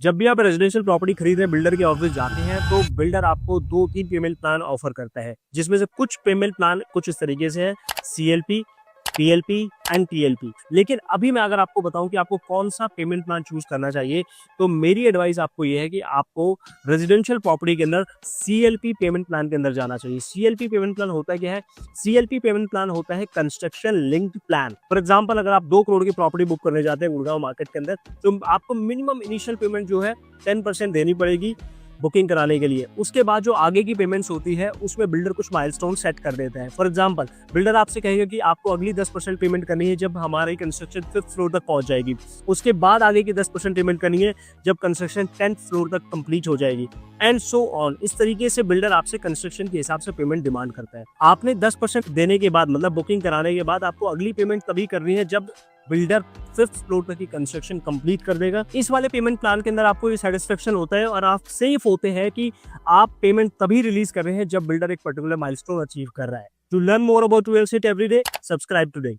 जब भी आप रेजिडेंशियल प्रॉपर्टी खरीद रहे हैं, बिल्डर के ऑफिस जाते हैं तो बिल्डर आपको 2-3 पेमेंट प्लान ऑफर करता है, जिसमें से कुछ पेमेंट प्लान कुछ इस तरीके से है, सीएलपी, पीएलपी एंड टीएलपी। लेकिन अभी मैं अगर आपको बताऊं कि आपको कौन सा पेमेंट प्लान चूज करना चाहिए, तो मेरी एडवाइस आपको ये है कि आपको रेजिडेंशियल प्रॉपर्टी के अंदर सीएलपी पेमेंट प्लान के अंदर जाना चाहिए। सीएलपी पेमेंट प्लान होता क्या है? सीएलपी पेमेंट प्लान होता है construction linked plan. For example, अगर आप 2 करोड़ की प्रॉपर्टी बुक करने जाते हैं गुड़गांव मार्केट के अंदर, तो आपको मिनिमम इनिशियल पेमेंट जो है 10% देनी पड़ेगी बुकिंग कराने के लिए। उसके बाद जो आगे की पेमेंट्स होती है उसमें बिल्डर कुछ माइलस्टोन सेट कर देता है। फॉर एग्जांपल, बिल्डर आपसे कहेगा कि आपको अगली 10% पेमेंट करनी है जब हमारी कंस्ट्रक्शन 5th फ्लोर तक पहुंच जाएगी। उसके बाद आगे की 10% पेमेंट करनी है जब कंस्ट्रक्शन 10th फ्लोर तक कंप्लीट हो जाएगी, एंड सो ऑन। इस तरीके से बिल्डर आपसे कंस्ट्रक्शन के हिसाब से पेमेंट डिमांड करता है। आपने 10% देने के बाद, मतलब बुकिंग कराने के बाद, आपको अगली पेमेंट तभी करनी है जब बिल्डर 5th फ्लोर तक की कंस्ट्रक्शन कंप्लीट कर देगा। इस वाले पेमेंट प्लान के अंदर आपको ये सेटिस्फेक्शन होता है और आप सेफ होते हैं कि आप पेमेंट तभी रिलीज कर रहे हैं जब बिल्डर एक पर्टिकुलर माइलस्टोन अचीव कर रहा है। To learn more about real estate every day, subscribe today.